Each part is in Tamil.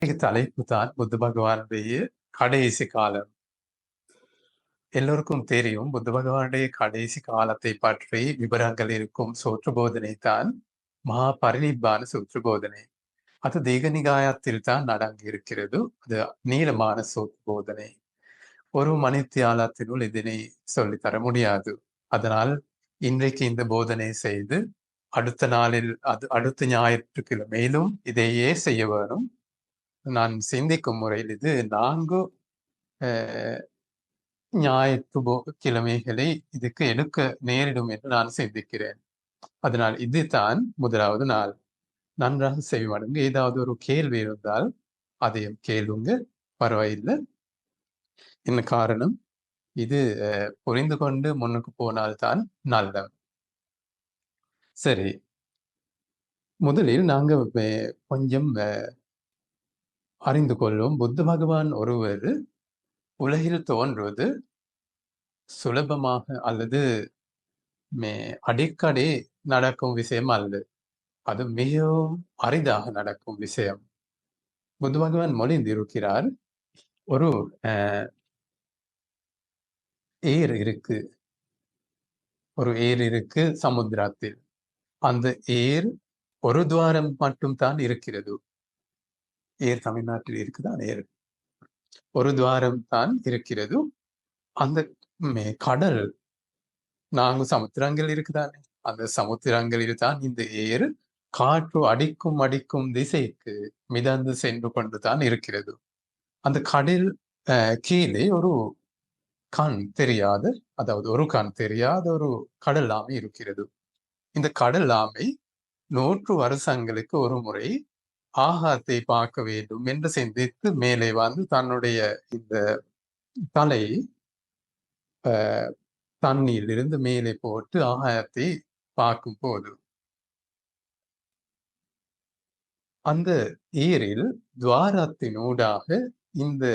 தலைப்பு தான் புத்த பகவானுடைய கடைசி காலம். எல்லோருக்கும் தெரியும் புத்த பகவானுடைய கடைசி காலத்தை பற்றி விவரங்கள் இருக்கும் சூத்திரபோதனை தான் மகா பரிநிப்பான சூத்திரபோதனை. அது தீகநிகாயத்தில் தான் அடங்கி இருக்கிறது. அது நீளமான சூத்திரபோதனை. ஒரு மணித்தியாலத்தினுள் இதனை சொல்லித்தர முடியாது. அதனால் இன்றைக்கு இந்த போதனை செய்து அடுத்த நாளில் அடுத்த ஞாயிற்றுக்கிழமையிலும் இதையே செய்ய வேணும். நான் சிந்திக்கும் முறையில் இது 4 கிழமைகளை இதுக்கு எடுக்க நேரிடும் என்று நான் சிந்திக்கிறேன். அதனால் இதுதான் முதலாவது நாள். நன்றாக செய்வானுங்க. ஏதாவது ஒரு கேள்வி இருந்தால் அதையும் கேளுங்க, பரவாயில்லை. என்ன காரணம்? இது புரிந்து கொண்டு முன்னுக்கு போனால்தான் நல்லது. சரி, முதலில் நாங்க கொஞ்சம் அறிந்து கொள்வோம். புத்த பகவான் ஒருவர் உலகில் தோன்றுவது சுலபமாக அல்லது அடிக்கடி நடக்கும் விஷயம் அல்ல. அது மிகவும் அரிதாக நடக்கும் விஷயம். புத்த பகவான் மொழிந்திருக்கிறார், ஒரு ஏர் இருக்கு, ஒரு ஏர் இருக்கு சமுத்திரத்தில். அந்த ஏர் ஒரு துவாரம் மட்டும் தான் இருக்கிறது. ஏர் தமிழ்நாட்டில் இருக்குதான் ஏர். ஒரு துவாரம் தான் இருக்கிறது. அந்த கடல் 4 சமுத்திரங்கள் இருக்குதானே, அந்த சமுத்திரங்களில் தான் இந்த ஏர் காற்று அடிக்கும் திசைக்கு மிதந்து சென்று கொண்டுதான் இருக்கிறது. அந்த கடல் கீழே ஒரு கண் தெரியாத, அதாவது ஒரு கண் தெரியாத ஒரு கடல் ஆமை இருக்கிறது. இந்த கடல் ஆமை 100 வருஷங்களுக்கு ஒரு முறை ஆகாத்தை பார்க்க வேண்டும் என்று சிந்தித்து மேலே வந்து தன்னுடைய இந்த தலை தண்ணீரிலிருந்து மேலே போட்டு ஆகாயத்தை பார்க்கும் போது அந்த ஏரில் துவாரத்தினூடாக இந்த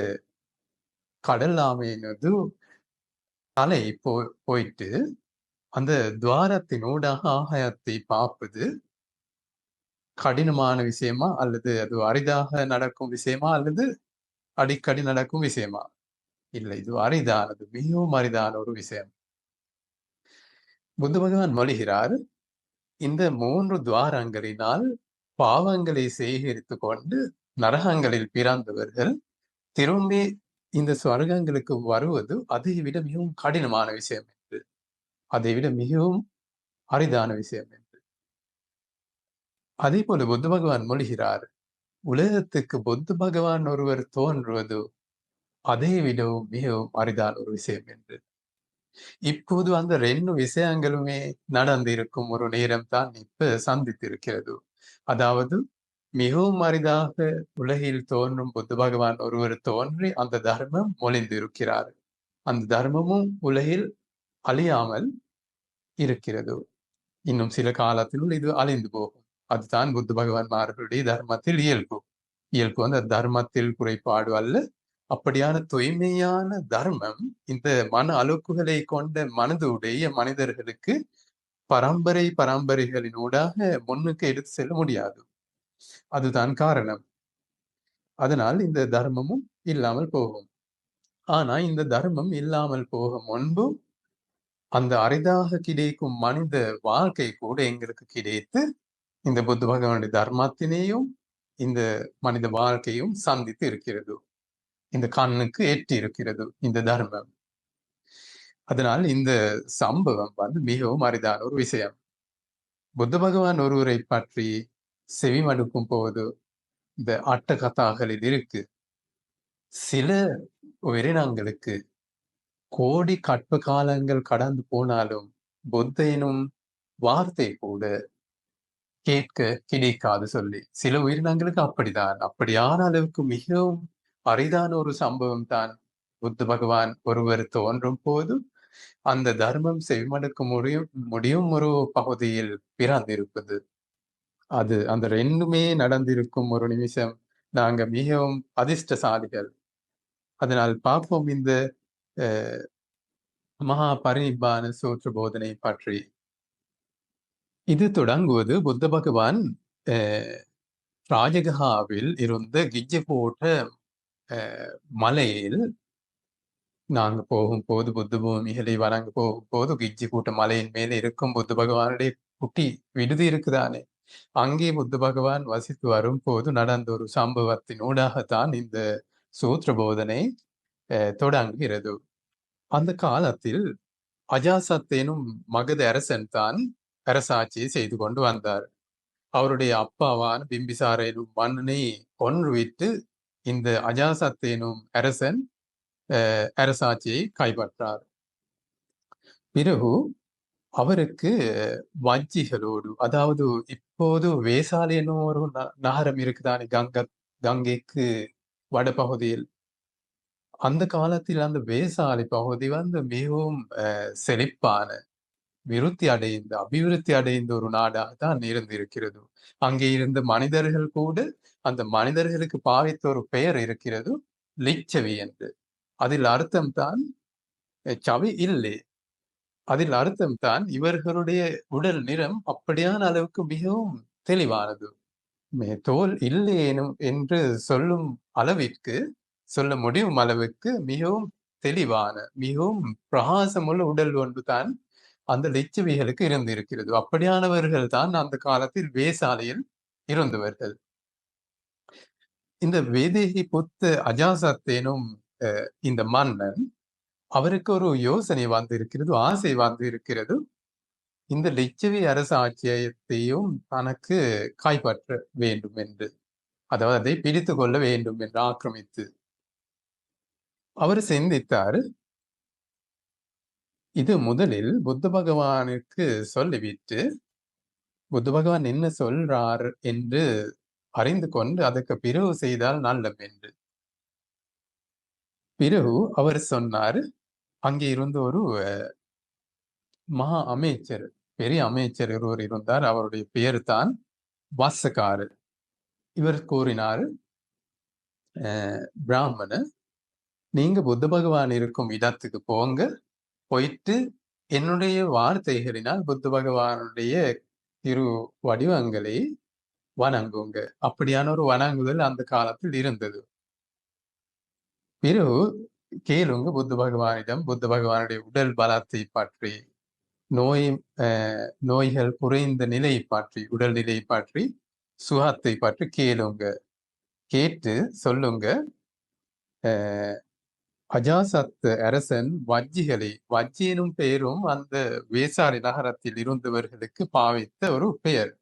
கடல் ஆமையினது தலை போயிட்டு அந்த துவாரத்தினூடாக ஆகாயத்தை பார்ப்பது கடினமான விஷயமா, அல்லது அது அரிதாக நடக்கும் விஷயமா, அல்லது அடிக்கடி நடக்கும் விஷயமா? இல்லை, இது அரிதானது, மிகவும் அரிதான ஒரு விஷயம். புத்த பகவான் மொழிகிறார், இந்த 3 துவாரங்களினால் பாவங்களை சேகரித்து கொண்டு நரகங்களில் பிறந்தவர்கள் திரும்பி இந்த ஸ்வர்க்கங்களுக்கு வருவது அதை விட மிகவும் கடினமான விஷயம் என்று, அதை விட மிகவும் அரிதான விஷயம் என்று. அதே போல புத்த பகவான் மொழிகிறார், உலகத்துக்கு புத்த பகவான் ஒருவர் தோன்றுவது அதை விடவும் மிகவும் அரிதான ஒரு விஷயம் என்று. இப்போது அந்த 2 விஷயங்களுமே நடந்திருக்கும் ஒரு நேரம் தான் இப்ப சந்தித்திருக்கிறது. அதாவது மிகவும் அரிதாக உலகில் தோன்றும் புத்த பகவான் ஒருவர் தோன்றி அந்த தர்மம் மொழிந்திருக்கிறார். அந்த தர்மமும் உலகில் அழியாமல் இருக்கிறது. இன்னும் சில காலத்தினுள் இது அழிந்து போகும். அதுதான் புத்த பகவான்மார்களுடைய தர்மத்தில் இயல்பு. அந்த தர்மத்தில் குறைபாடு அல்ல. அப்படியான தூய்மையான தர்மம் இந்த மன அழுக்குகளை கொண்ட மனதுடைய மனிதர்களுக்கு பரம்பரைகளினூடாக முன்னுக்கு எடுத்து செல்ல முடியாது. அதுதான் காரணம். அதனால் இந்த தர்மமும் இல்லாமல் போகும். ஆனா இந்த தர்மம் இல்லாமல் போகும் முன்பு அந்த அரிதாக கிடைக்கும் மனித வாழ்க்கை கூட எங்களுக்கு கிடைத்து இந்த புத்த பகவானுடைய தர்மத்தினையும் இந்த மனித வாழ்க்கையும் சந்தித்து இருக்கிறது. இந்த கண்ணுக்கு எட்டி இருக்கிறது இந்த தர்மம். அதனால் இந்த சம்பவம் வந்து மிகவும் அரிதான ஒரு விஷயம். புத்த பகவான் ஒருவரை பற்றி செவிமடுக்கும் போது இந்த அட்டகதாகளில் இருக்கு, சில உயிரினங்களுக்கு கோடி கற்ப காலங்கள் கடந்து போனாலும் புத்த எனும் வார்த்தை கூட கேட்க கிடைக்காது சொல்லி, சில உயிரினங்களுக்கு அப்படிதான். அப்படியான அளவுக்கு மிகவும் அரிதான ஒரு சம்பவம் தான் புத்த பகவான் ஒருவர் தோன்றும் போது அந்த தர்மம் செவிமடுக்க முடியும் ஒரு பகுதியில் பிறந்திருப்பது. அது அந்த 2மே நடந்திருக்கும் ஒரு நிமிஷம் நாங்க மிகவும் அதிர்ஷ்டசாலிகள். அதனால் பார்ப்போம் இந்த மகா பரிநிப்பான சூத்திர போதனை பற்றி. இது தொடங்குவது புத்த பகவான் ராஜகஹாவில் இருந்த கிஜ்ஜகோட்ட மலையில் நாங்க போகும்போது, புத்த பூமிகளை வணங்க போகும்போது, கிஜ்ஜிகூட்ட மலையின் மேல இருக்கும் புத்த பகவானுடைய குட்டி விடுதி இருக்குதானே, அங்கே புத்த பகவான் வசித்து வரும்போது நடந்த ஒரு சம்பவத்தினூடாகத்தான் இந்த சூத்திர போதனை தொடங்குகிறது. அந்த காலத்தில் அஜாசத் எனும் மகத அரசன் தான் அரசாட்சியை செய்து கொண்டு வந்தார். அவருடைய அப்பாவான பிம்பிசார எனும் மன்னனை கொன்றுவிட்டு இந்த அஜாசத் எனும் அரசன் அரசாட்சியை கைப்பற்றார். பிறகு அவருக்கு வஞ்சிகளோடு, அதாவது இப்போது வேசால் என்னும் ஒரு நகரம் இருக்குதானே கங்கைக்கு வடபகுதியில். அந்த காலத்தில் அந்த வேசாலை பகுதி வந்து மிகவும் செழிப்பான, அபிவிருத்தி அடைந்த ஒரு நாடாக தான் இருந்திருக்கிறது. அங்கே இருந்த மனிதர்கள் கூட, அந்த மனிதர்களுக்கு பாவித்த ஒரு பெயர் இருக்கிறது, லிச்சவி என்று. அதில் அர்த்தம் தான் சவி இல்லை. அதில் அர்த்தம் தான் இவர்களுடைய உடல் நிறம் அப்படியான அளவுக்கு மிகவும் தெளிவானது. தோல் இல்லையேனும் என்று சொல்லும் அளவிற்கு, சொல்ல முடியும் அளவுக்கு மிகவும் தெளிவான, மிகவும் பிரகாசமுள்ள உடல் ஒன்று தான் அந்த லிச்சவிகளுக்கு இருந்திருக்கிறது. அப்படியானவர்கள் தான் அந்த காலத்தில் வேசாலையில் இருந்தவர்கள். இந்த வேதேகி புத்த அஜாசத் எனும் இந்த மன்னன், அவருக்கு ஒரு யோசனை வந்திருக்கிறது, ஆசை வந்திருக்கிறது. இந்த லிச்சவி அரசாட்சியத்தையும் தனக்கு கைப்பற்ற வேண்டும் என்று, அதாவது அதை பிடித்து கொள்ள வேண்டும் என்று ஆக்கிரமித்து அவர் சிந்தித்தார். இது முதலில் புத்த பகவானுக்கு சொல்லிவிட்டு, புத்த பகவான் என்ன சொல்றார் என்று அறிந்து கொண்டு அதற்கு பிறகு செய்தால் நல்லம் என்று. பிறகு அவர் சொன்னார், அங்கே இருந்த ஒரு மகா அமைச்சர், பெரிய அமைச்சர் ஒருவர் இருந்தார். அவருடைய பெயர் தான் வாசகாரர். இவர் கூறினார், பிராமண, நீங்க புத்த பகவான் இருக்கும் இடத்துக்கு போங்க, போயிட்டு என்னுடைய வார்த்தைகளினால் புத்த பகவானுடைய திரு வடிவங்களை வணங்குங்க. அப்படியான ஒரு வணங்குதல் அந்த காலத்தில் இருந்தது. பிறகு கேளுங்க புத்த பகவானிடம், புத்த பகவானுடைய உடல் பலத்தை பற்றி, நோய்கள் குறைந்த நிலை பற்றி, உடல் நிலை பற்றி, சுகத்தை பற்றி கேளுங்க. கேட்டு சொல்லுங்க, அஜாசத் அரசன் வஜ்ஜி எனும் பெயரும் அந்த வேசாரி நகரத்தில் இருந்தவர்களுக்கு பாவித்த ஒரு பெயர்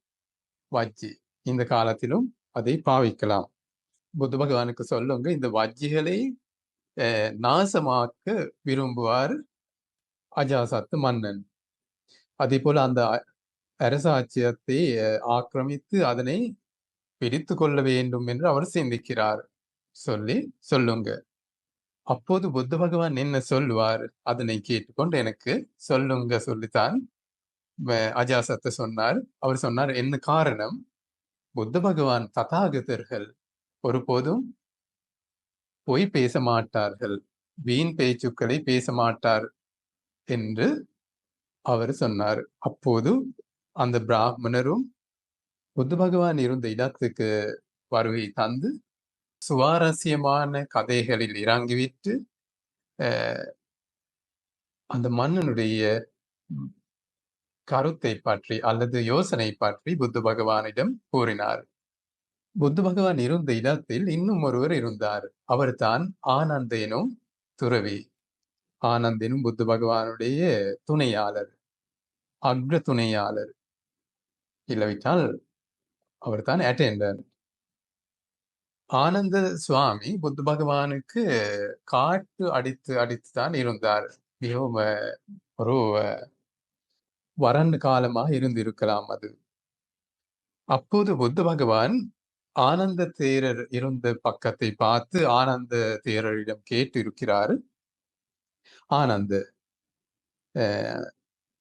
வஜ்ஜி. இந்த காலத்திலும் அதை பாவிக்கலாம். புத்த பகவானுக்கு சொல்லுங்க, இந்த வஜ்ஜிகளை நாசமாக்க விரும்புவார் அஜாசத் மன்னன். அதே போல அந்த அரசாட்சியத்தை ஆக்கிரமித்து அதனை பிடித்து கொள்ள வேண்டும் என்று அவர் சிந்திக்கிறார். சொல்லுங்க. அப்போது புத்த பகவான் என்ன சொல்லுவார், அதனை கேட்டுக்கொண்டு எனக்கு சொல்லுங்க சொல்லித்தான் அஜாசத்தை சொன்னார். அவர் சொன்னார், என்ன காரணம், புத்த பகவான் ததாகதர்கள் ஒருபோதும் பொய் பேச மாட்டார்கள், வீண் பேச்சுக்களை பேச மாட்டார் என்று அவர் சொன்னார். அப்போது அந்த பிராமணரும் புத்த பகவான் இருந்த இடத்துக்கு வருகை தந்து சுவாரஸ்யமான கதைகளில் இறங்கிவிட்டு அந்த மன்னனுடைய கருத்தை பற்றி அல்லது யோசனை பற்றி புத்த பகவானிடம் கூறினார். புத்த பகவான் இருந்த இடத்தில் இன்னும் ஒருவர் இருந்தார். அவர் தான் ஆனந்த எனும் துறவி. ஆனந்த் எனும் புத்த பகவானுடைய துணையாளர், அக்ர துணையாளர், இல்லாவிட்டால் அவர் தான் அட்டெண்டர். ஆனந்த சுவாமி புத்த பகவானுக்கு காட்டு அடித்து தான் இருந்தார். மிகவும் ஒரு வறண்ட காலமாக இருந்திருக்கலாம் அது. அப்போது புத்த பகவான் ஆனந்த தேரர் இருந்த பக்கத்தை பார்த்து ஆனந்த தேரரிடம் கேட்டு இருக்கிறார், ஆனந்த,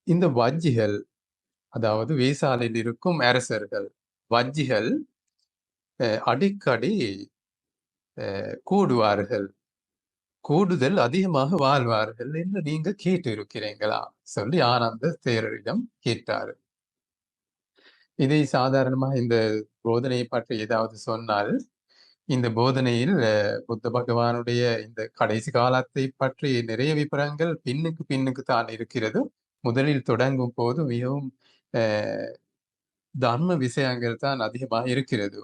இந்த வஜ்ஜிகள், அதாவது வேசாலையில் இருக்கும் அரசர்கள், வஜ்ஜிகள் அடிக்கடி கூடுவார்கள், கூடுதல் அதிகமாக வாழ்வார்கள் என்று நீங்க கேட்டு இருக்கிறீங்களா சொல்லி ஆனந்த தேரரிடம் கேட்டாரு. இதை சாதாரணமா இந்த போதனையை பற்றி ஏதாவது சொன்னால், இந்த போதனையில் புத்த பகவானுடைய இந்த கடைசி காலத்தை பற்றி நிறைய விபரங்கள் பின்னுக்கு பின்னுக்கு தான் இருக்கிறது. முதலில் தொடங்கும் போது மிகவும் அ தர்ம விஷயங்கள் தான் அதிகமாக இருக்கிறது.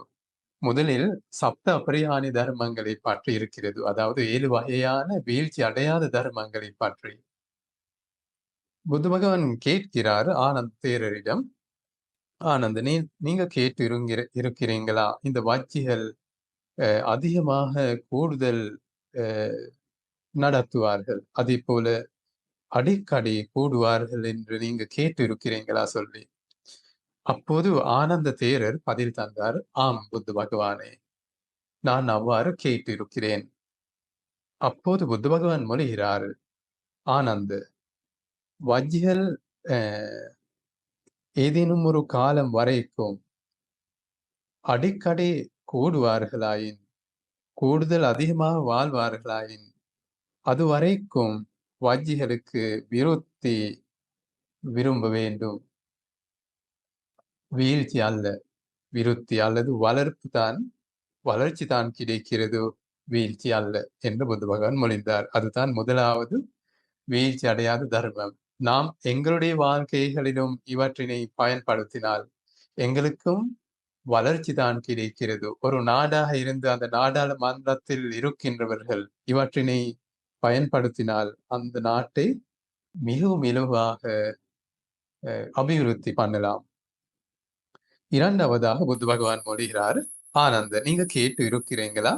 முதலில் சப்த அபரிஹானி தர்மங்களை பற்றி இருக்கிறது. அதாவது 7 வகையான வீழ்ச்சி அடையாத தர்மங்களை பற்றி. புத்த பகவான் கேட்கிறார் ஆனந்த் தேரரிடம், "ஆனந்த், நீங்க கேட்டு இருக்கிறீங்களா? இந்த வாக்கியங்கள் அதிகமாக கூடுதல் அ நடத்துவார்கள். அதேபோல அடிக்கடி கூடுவார்கள் என்று நீங்க கேட்டு இருக்கிறீங்களா?" சொல்லி. அப்போது ஆனந்த தேரர் பதில் தந்தார், "ஆம் புத்த பகவானே, நான் அவ்வாறு கேட்டிருக்கிறேன்." அப்போது புத்த பகவான் மொழிகிறார், "ஆனந்த், வஜ்ஜிகள் அ ஏதேனும் ஒரு காலம் வரைக்கும் அடிக்கடி கூடுவார்களாயின், கூடுதல் அதிகமாக வாழ்வார்களாயின், அதுவரைக்கும் வஜ்ஜிகளுக்கு விருத்தி விரும்ப வேண்டும். வீழ்ச்சி அல்ல. விருத்தி அல்லது வளர்ச்சி தான் கிடைக்கிறது, வீழ்ச்சி அல்ல" என்று புத்த பகவான் மொழிந்தார். அதுதான் முதலாவது வீழ்ச்சி அடையாத தர்மம். நாம் எங்களுடைய வாழ்க்கைகளிலும் இவற்றினை பயன்படுத்தினால், எங்களுக்கும் வளர்ச்சி தான் கிடைக்கிறது. ஒரு நாடாக இருந்து அந்த நாடாளுமன்றத்தில் இருக்கின்றவர்கள் இவற்றினை பயன்படுத்தினால், அந்த நாட்டை மிகவும் இலகுவாக அபிவிருத்தி பண்ணலாம். இரண்டாவதாக புத்த பகவான் மொழிகிறார், "ஆனந்த, நீங்க கேட்டு இருக்கிறீங்களா?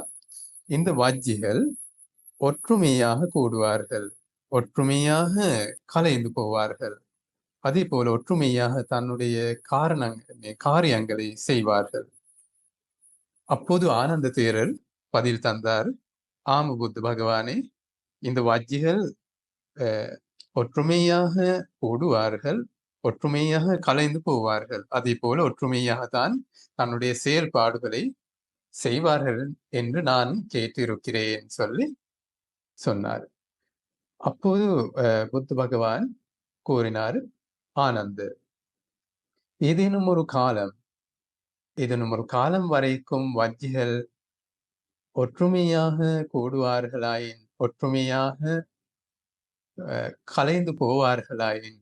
இந்த வஜ்ஜிகள் ஒற்றுமையாக கூடுவார்கள், ஒற்றுமையாக கலைந்து போவார்கள். அதேபோல ஒற்றுமையாக தன்னுடைய காரியங்களை செய்வார்கள்." அப்போது ஆனந்த தேரர் பதில் தந்தார், "ஆம் புத்த பகவானே, இந்த வஜ்ஜிகள் அ ஒற்றுமையாக கூடுவார்கள், ஒற்றுமையாக கலைந்து போவார்கள். அதேபோல ஒற்றுமையாகத்தான் தன்னுடைய செயல்பாடுகளை செய்வார்கள் என்று நான் கேட்டிருக்கிறேன்" சொல்லி சொன்னார். அப்போது புத்த பகவான் கூறினார், "ஆனந்த், ஏதேனும் ஒரு காலம் ஏதேனும் ஒரு காலம் வரைக்கும் வஜ்ஜிகள் ஒற்றுமையாக கூடுவார்களாயின், ஒற்றுமையாக கலைந்து போவார்களாயின்,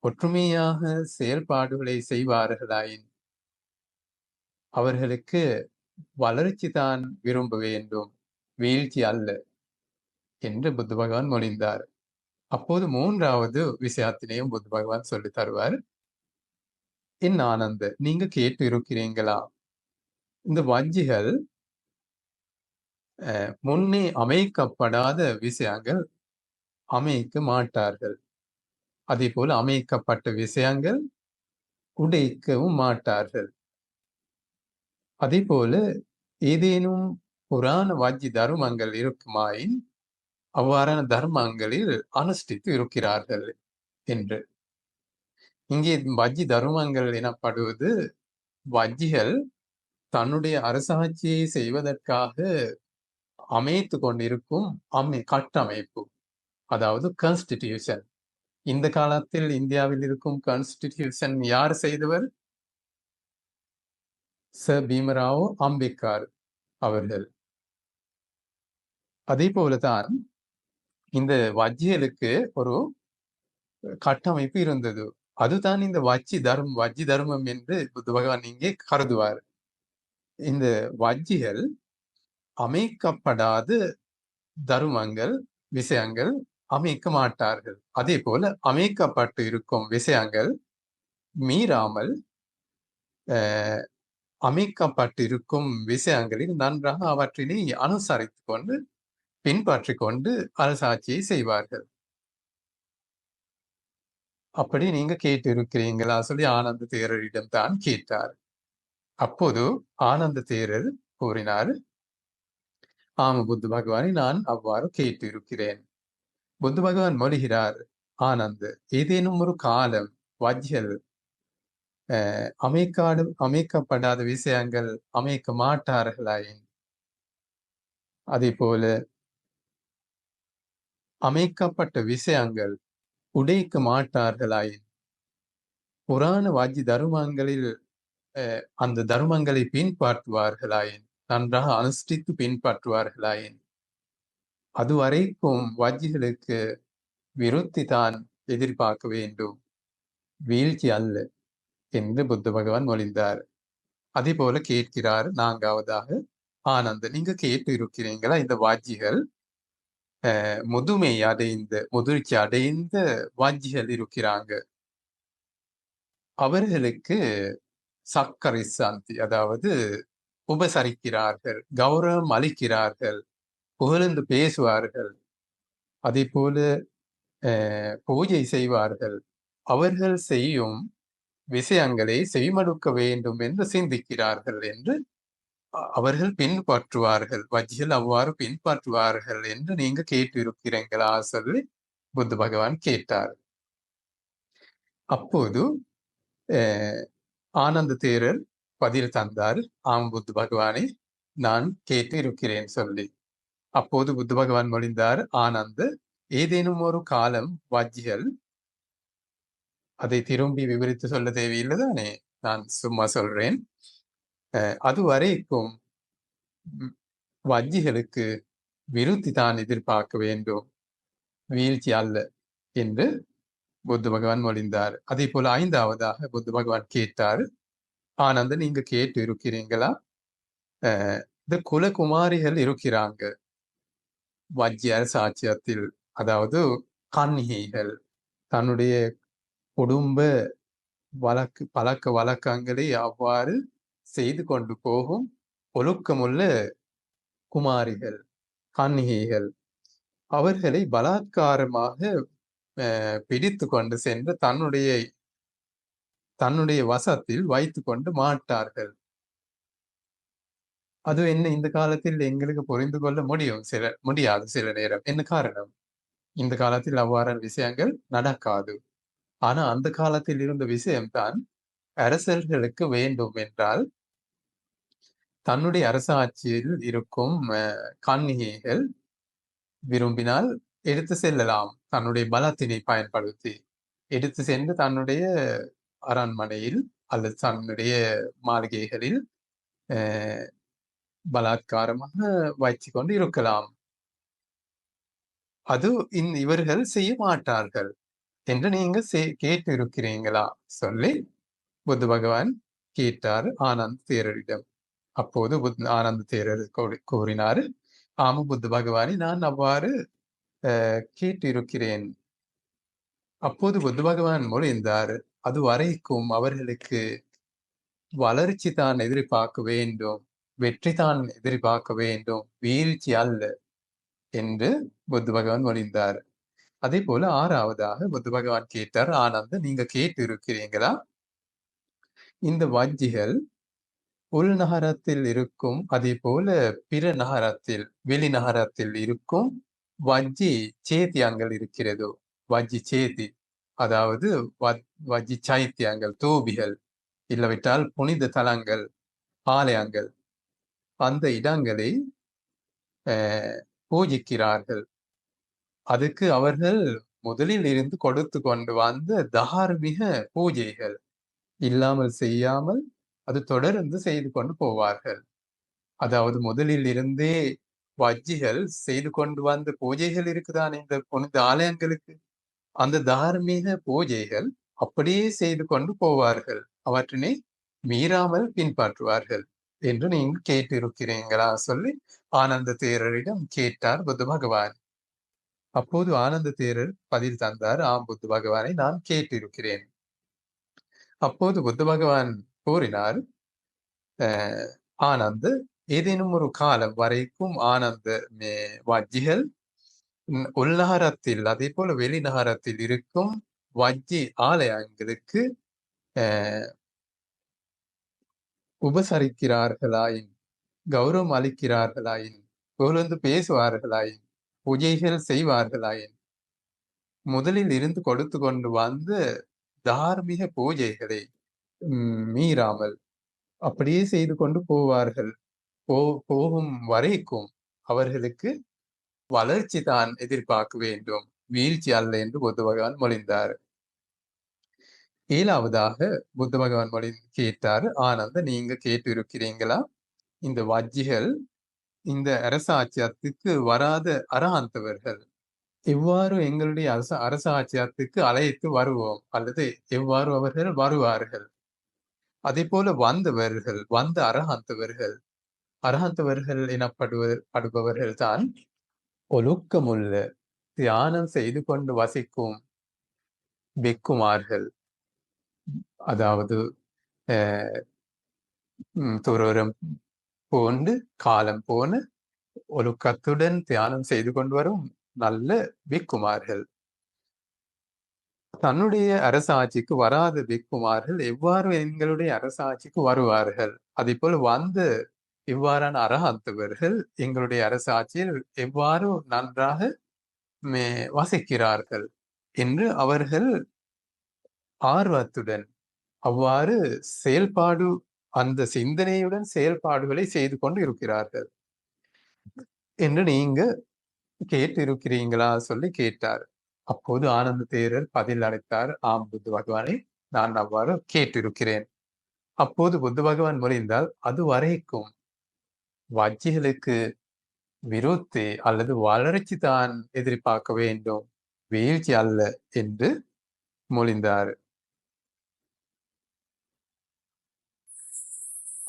ஒற்றுமையாக செயல்பாடுகளை செய்வார்களாயின், அவர்களுக்கு வளர்ச்சி தான் விரும்ப வேண்டும், வீழ்ச்சி அல்ல" என்று புத்த பகவான் மொழிந்தார். அப்போது 3வது விஷயத்தினையும் புத்த பகவான் சொல்லித் தருவார். "என் ஆனந்த, நீங்க கேட்டு இருக்கிறீங்களா? இந்த வஜ்ஜிகள் முன்னே அமைக்கப்படாத விஷயங்கள் அமைக்க மாட்டார்கள். அதேபோல அமைக்கப்பட்ட விஷயங்கள் உடைக்கவும் மாட்டார்கள். அதேபோல ஏதேனும் புராண வஜ்ஜி தர்மங்கள் இருக்குமாயின், அவ்வாறான தர்மங்களில் அனுஷ்டித்து இருக்கிறார்கள்" என்று. இங்கே வஜ்ஜி தர்மங்கள் எனப்படுவது, வஜ்ஜிகள் தன்னுடைய அரசாட்சியை செய்வதற்காக அமைத்துக் கொண்டிருக்கும் கட்டமைப்பு. அதாவது கான்ஸ்டிடியூஷன். இந்த காலத்தில் இந்தியாவில் இருக்கும் கான்ஸ்டிடியூஷன் யார் செய்தவர்? சர் பீமராவ் அம்பேத்கர் அவர்கள். அதே போலதான் இந்த வஜ்ஜிகளுக்கு ஒரு கட்டமைப்பு இருந்தது. அதுதான் இந்த வஜ்ஜி தர்மம் என்று புத்த பகவான் இங்கே கருதுவார். இந்த வஜ்ஜிகள் அமைக்கப்படாத தருமங்கள், விஷயங்கள் அமைக்க மாட்டார்கள். அதேபோல அமைக்கப்பட்டு இருக்கும் விஷயங்கள் மீறாமல் அமைக்கப்பட்டிருக்கும் விஷயங்களில் நன்றாக அவற்றினை அனுசரித்துக் கொண்டு, பின்பற்றிக் கொண்டு அரசாட்சியை செய்வார்கள். அப்படி நீங்க கேட்டு இருக்கிறீங்களா சொல்லி ஆனந்த தேரரிடம் தான் கேட்டார். அப்போது ஆனந்த தேரர் கூறினார், "ஆம் புத்த பகவானை, நான் அவ்வாறு கேட்டு இருக்கிறேன்." புத்த பகவான் மொழிகிறார், "ஆனந்த், ஏதேனும் ஒரு காலம் வஜ்ஜிகள் அமைக்கப்படாத விஷயங்கள் அமைக்க மாட்டார்களாயின், அதேபோல அமைக்கப்பட்ட விஷயங்கள் உடைக்க மாட்டார்களாயின், புராண வாஜ்ய தருமங்களில் அந்த தர்மங்களை பின்பற்றுவார்களாயின், நன்றாக அனுஷ்டித்து பின்பற்றுவார்களாயின், அதுவரைக்கும் வாஜ்யர்களுக்கு விருத்தி தான் எதிர்பார்க்க வேண்டும், வீழ்ச்சி அல்ல என்று புத்த பகவான் மொழிந்தார். அதே போல கேட்கிறார் நான்காவதாக ஆனந்த. நீங்க கேட்டு இருக்கிறீங்களா? இந்த வாஜ்யிகள் முதுமை அடைந்த, முதிர்ச்சி அடைந்த வாஜ்யிகள் இருக்கிறாங்க. அவர்களுக்கு சக்கரை சாந்தி, அதாவது உபசரிக்கிறார்கள், கௌரவம் அளிக்கிறார்கள், புகழ்ந்து பேசுவார்கள், அதே போல பூஜை செய்வார்கள். அவர்கள் செய்யும் விஷயங்களை செவிமடுக்க வேண்டும் என்று சிந்திக்கிறார்கள் என்று அவர்கள் பின்பற்றுவார்கள். வஜ்ஜிகள் அவ்வாறு பின்பற்றுவார்கள் என்று நீங்க கேட்டு இருக்கிறீங்களா சொல்லி புத்த பகவான் கேட்டார். அப்போது ஆனந்த தேரர் பதில் தந்தார், ஆம் புத்த பகவானை, நான் கேட்டு இருக்கிறேன் சொல்லி. அப்போது புத்த பகவான் மொழிந்தார், ஆனந்த், ஏதேனும் ஒரு காலம் வாஜ்ஜிகள், அதை திரும்பி விவரித்து சொல்ல தேவையில்லை தானே, நான் சும்மா சொல்றேன், அது வரைக்கும் வஜ்ஜிகளுக்கு விருத்தி தான் எதிர்பார்க்க வேண்டும், வீழ்ச்சி அல்ல என்று புத்த பகவான் மொழிந்தார். அதே போல ஐந்தாவதாக புத்த பகவான் கேட்டார், ஆனந்த, நீங்க கேட்டு இருக்கிறீங்களா? இந்த குலகுமாரிகள் இருக்கிறாங்க வஜ்ஜியர் சாட்சியத்தில், அதாவது கன்னிகைகள் தன்னுடைய குடும்ப பழக்க வழக்கங்களை அவ்வாறு செய்து கொண்டு போகும் ஒழுக்கமுள்ள குமாரிகள், கன்னிகைகள், அவர்களை பலாத்காரமாக பிடித்து கொண்டு சென்று தன்னுடைய வசத்தில் வைத்து கொண்டு மாட்டார்கள். அது என்ன இந்த காலத்தில் எங்களுக்கு புரிந்து கொள்ள முடியாது சில நேரம். என்ன காரணம்? இந்த காலத்தில் அவ்வாறான விஷயங்கள் நடக்காது. ஆனா அந்த காலத்தில் இருந்த விஷயம்தான் அரசர்களுக்கு வேண்டும் என்றால் தன்னுடைய அரசாட்சியில் இருக்கும் கன்னிகைகள் விரும்பினால் எடுத்து செல்லலாம். தன்னுடைய பலத்தினை பயன்படுத்தி எடுத்து சென்று தன்னுடைய அரண்மனையில் அல்லது தன்னுடைய மாளிகைகளில் பலாத்காரமாக வைத்து கொண்டு இருக்கலாம். அது இவர்கள் செய்ய மாட்டார்கள் என்று நீங்க கேட்டு இருக்கிறீங்களா சொல்லி புத்த பகவான் கேட்டார் ஆனந்த் தேரரிடம். அப்போது ஆனந்த தேரர் கூறினார், ஆமா புத்த பகவானே, நான் அவ்வாறு கேட்டு இருக்கிறேன். அப்போது புத்த பகவான் மொழிந்தார், அது வரைக்கும் அவர்களுக்கு வளர்ச்சி தான் எதிர்பார்க்க வேண்டும், வெற்றி தான் எதிர்பார்க்க வேண்டும், வீழ்ச்சி அல்ல என்று புத்த பகவான் மொழிந்தார். அதே போல ஆறாவதாக புத்த பகவான் கேட்டார், ஆனந்த, நீங்க கேட்டு இருக்கிறீங்களா? இந்த வஜ்ஜிகள் உள்நகரத்தில் இருக்கும், அதே போல பிற நகரத்தில், வெளிநகரத்தில் இருக்கும் வஜ்ஜி சேத்தியங்கள் இருக்கிறதோ, வஜ்ஜி சேத்தி, அதாவது வஜ்ஜி சைத்தியங்கள், தூபிகள், இல்லாவிட்டால் புனித தலங்கள், ஆலயங்கள், அந்த இடங்களை பூஜிக்கிறார்கள். அதுக்கு அவர்கள் முதலில் இருந்து கொடுத்து கொண்டு வந்த தார்மீக பூஜைகள் இல்லாமல் செய்யாமல் அது தொடர்ந்து செய்து கொண்டு போவார்கள். அதாவது முதலில் இருந்தே வஜ்ஜிகள் செய்து கொண்டு வந்த பூஜைகள் இருக்குதான் இந்த புனித ஆலயங்களுக்கு, அந்த தார்மீக பூஜைகள் அப்படியே செய்து கொண்டு போவார்கள், அவற்றினை மீறாமல் பின்பற்றுவார்கள் என்று நீங்க கேட்டிருக்கிறீங்களா சொல்லி ஆனந்த தேரரிடம் கேட்டார் புத்த பகவான். அப்போது ஆனந்த தேரர் பதில் தந்தார், ஆம் புத்த பகவானை, நான் கேட்டிருக்கிறேன். அப்போது புத்த பகவான் கூறினார், ஆனந்த், ஏதேனும் ஒரு காலம் வரைக்கும் ஆனந்த வஜ்ஜிகள் உள்நகரத்தில் அதே போல வெளிநகரத்தில் இருக்கும் வஜ்ஜி ஆலயங்களுக்கு உபசரிக்கிறார்களாயின், கௌரவம் அளிக்கிறார்களாயின், புகழ்ந்து பேசுவார்களாயின், பூஜைகள் செய்வார்களாயின், முதலில் இருந்து கொடுத்து கொண்டு வந்து தார்மீக பூஜைகளை மீறாமல் அப்படியே செய்து கொண்டு போவார்கள். போகும் வரைக்கும் அவர்களுக்கு வளர்ச்சி தான் எதிர்பார்க்க வேண்டும், வீழ்ச்சி அல்ல என்று புத்த பகவான் மொழிந்தார். ஏழாவதாக புத்த பகவான் மொழி கேட்டார், ஆனந்த நீங்க கேட்டு இருக்கிறீங்களா? இந்த வஜ்ஜிகள் இந்த அரசாட்சியத்துக்கு வராத அரஹாந்தவர்கள் எவ்வாறு எங்களுடைய அரசாட்சியத்துக்கு அழைத்து வருவோம், அல்லது எவ்வாறு அவர்கள் வருவார்கள்? அதே போல வந்த அரஹாந்தவர்கள், அரஹாந்தவர்கள் படுபவர்கள் தான் ஒழுக்கமுள்ள தியானம் செய்து கொண்டு வசிக்கும் பெக்குமார்கள். அதாவது துறவரம் போன்று காலம் போன ஒழுக்கத்துடன் தியானம் செய்து கொண்டு வரும் நல்ல பிக்குமார்கள். தன்னுடைய அரசாட்சிக்கு வராத பிக்குமார்கள் எவ்வாறு எங்களுடைய அரசாட்சிக்கு வருவார்கள்? அதே போல இவ்வாறான அரஹாந்தவர்கள் எங்களுடைய அரசாட்சியில் எவ்வாறு நன்றாக வசிக்கிறார்கள் என்று அவர்கள் ஆர்வத்துடன் அவ்வாறு அந்த சிந்தனையுடன் செயல்பாடுகளை செய்து கொண்டு இருக்கிறார்கள் என்று நீங்க கேட்டு இருக்கிறீங்களா சொல்லி கேட்டார். அப்போது ஆனந்த தேரர் பதில் அளித்தார், ஆம் புத்த பகவானை, நான் அவ்வாறு கேட்டிருக்கிறேன். அப்போது புத்த பகவான் மொழிந்தால், அது வரைக்கும் வஜ்ஜிகளுக்கு விருத்தி அல்லது வளர்ச்சி தான் எதிர்பார்க்க வேண்டும், வீழ்ச்சி அல்ல என்று மொழிந்தார்.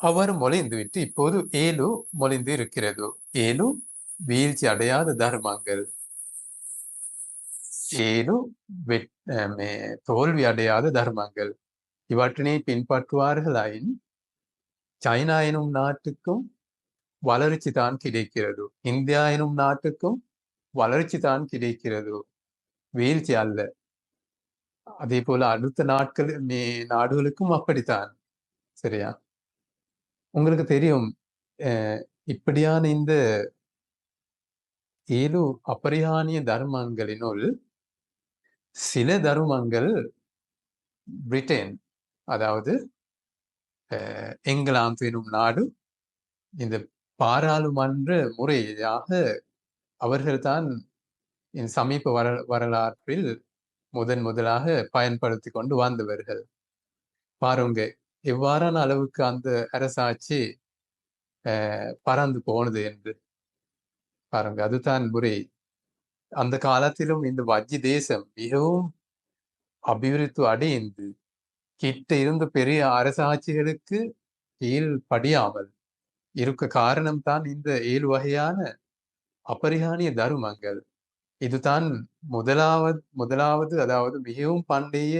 அவர் மொழிந்துவிட்டு இப்போது 7 மொழிந்து இருக்கிறது. 7 வீழ்ச்சி அடையாத தர்மங்கள், 7 தோல்வி அடையாத தர்மங்கள். இவற்றினை பின்பற்றுவார்களாயின் சைனா எனும் நாட்டுக்கும் வளர்ச்சி தான் கிடைக்கிறது, இந்தியா எனும் நாட்டுக்கும் வளர்ச்சி தான் கிடைக்கிறது, வீழ்ச்சி அல்ல. அதே போல அடுத்த நாடுகளுக்கும் அப்படித்தான். சரியா? உங்களுக்கு தெரியும், இப்படியான இந்த 7 அபரிஹானிய தர்மங்களினுள் சில தர்மங்கள் பிரிட்டன், அதாவது இங்கிலாந்து எனும் நாடு இந்த பாராளுமன்ற முறையாக அவர்கள்தான் சமீப வரலாற்றில் முதலாக பயன்படுத்தி கொண்டு வந்தவர்கள். பாருங்க எவ்வாறான அளவுக்கு அந்த அரசாட்சி பறந்து போனது என்று பாருங்க. அதுதான் முறை. அந்த காலத்திலும் இந்த வஜ்ஜி தேசம் மிகவும் அபிவிருத்தி அடைந்து கிட்ட இருந்த பெரிய அரசாட்சிகளுக்கு கீழ்படியாமல் இருக்க காரணம் தான் இந்த 7 வகையான அபரிஹானிய தருமங்கள். இதுதான் முதலாவது அதாவது மிகவும் பண்டைய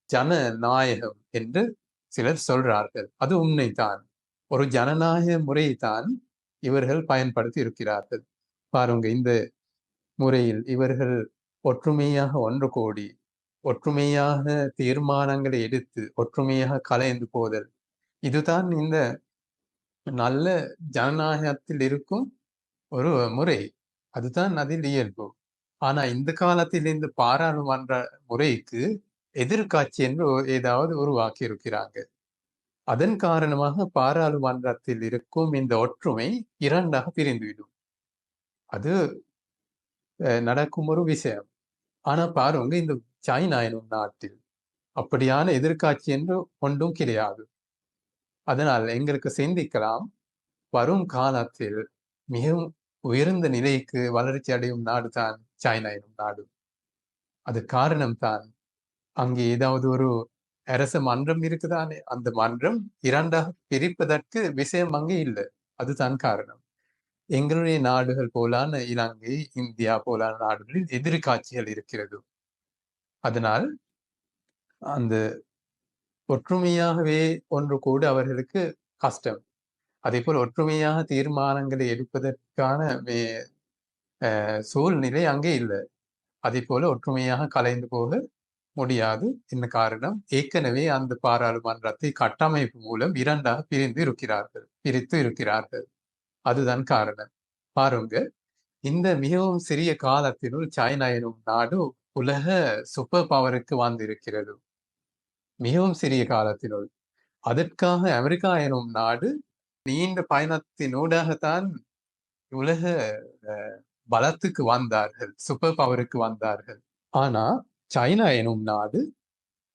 ஜனநாயகம் என்று சிலர் சொல்றார்கள். அது உண்மைதான். ஒரு ஜனநாயக முறைதான் இவர்கள் பயன்படுத்தி இருக்கிறார்கள். பாருங்க, இந்த முறையில் இவர்கள் ஒற்றுமையாக ஒன்று கூடி ஒற்றுமையாக தீர்மானங்களை எடுத்து ஒற்றுமையாக கலைந்து போதல், இதுதான் இந்த நல்ல ஜனநாயகத்தில் இருக்கும் ஒரு முறை. அதுதான் அதில் இயல்பு. ஆனா இந்த காலத்தில் இந்த பாராளுமன்ற முறைக்கு எதிர்காட்சி என்று ஏதாவது உருவாக்கி இருக்கிறாங்க. அதன் காரணமாக பாராளுமன்றத்தில் இருக்கும் இந்த ஒற்றுமை 2ஆக பிரிந்துவிடும். அது நடக்கும் ஒரு விஷயம். ஆனா பாருங்க, இந்த சைனா எனும் நாட்டில் அப்படியான எதிர்காட்சி என்று ஒன்றும் கிடையாது. அதனால் எங்களுக்கு சிந்திக்கலாம், வரும் காலத்தில் மிகவும் உயர்ந்த நிலைக்கு வளர்ச்சி அடையும் நாடு தான் சைனா எனும் நாடு. அது காரணம் தான், அங்கே ஏதாவது ஒரு அரச மன்றம் இருக்குதானே, அந்த மன்றம் 2ஆக பிரிப்பதற்கு விஷயம் அங்கே இல்லை. அதுதான் காரணம். எங்களுடைய நாடுகள் போலான இலங்கை, இந்தியா போலான நாடுகளில் எதிர்காட்சிகள் இருக்கிறது. அதனால் அந்த ஒற்றுமையாகவே ஒன்று கூட அவர்களுக்கு கஷ்டம். அதே போல் ஒற்றுமையாக தீர்மானங்களை எடுப்பதற்கான சூழ்நிலை அங்கே இல்லை. அதே போல ஒற்றுமையாக கலைந்து போக முடியாது. என்ன காரணம்? ஏற்கனவே அந்த பாராளுமன்றத்தை கட்டமைப்பு மூலம் 2ஆக பிரித்து இருக்கிறார்கள். அதுதான் காரணம். பாருங்க, இந்த மிகவும் சிறிய காலத்தினுள் சைனா எனும் நாடு உலக சூப்பர் பவருக்கு வந்திருக்கிறது. மிகவும் சிறிய காலத்தினுள். அதற்காக அமெரிக்கா எனும் நாடு நீண்ட பயணத்தினூடாகத்தான் உலக பலத்துக்கு வந்தார்கள், சூப்பர் பவருக்கு வந்தார்கள். ஆனா சைனா எனும் நாடு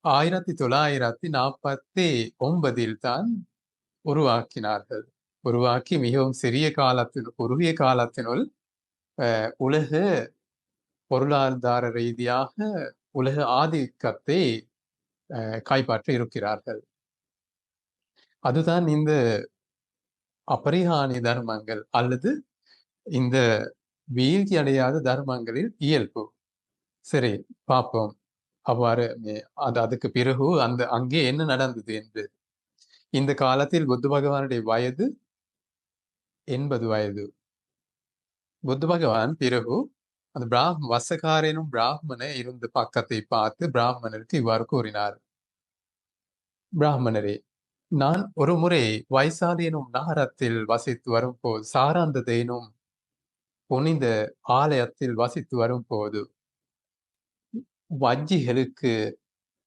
1949 தான் உருவாக்கினார்கள். உருவாக்கி மிகவும் சிறிய குறுகிய காலத்தினுள் உலக பொருளாதார ரீதியாக உலக ஆதிக்கத்தை கைப்பற்ற இருக்கிறார்கள். அதுதான் இந்த அபரிஹானி தர்மங்கள் அல்லது இந்த வீழ்ச்சி அடையாத தர்மங்களில் இயல்பு. சரி, பார்ப்போம். அவ்வாறு அதுக்கு பிறகு அங்கே என்ன நடந்தது என்று. இந்த காலத்தில் புத்த பகவானுடைய வயது 80 வயது. புத்த பகவான் பிறகு அந்த வசகார் எனும் பிராமண இருந்த பக்கத்தை பார்த்து பிராமணருக்கு இவ்வாறு கூறினார்: பிராமணரே, நான் ஒரு முறை வைசாலி எனும் நகரத்தில் வசித்து வரும்போது, சாராந்தத எனும் புனித ஆலயத்தில் வசித்து வரும்போது, வஜ்ஜிகளுக்கு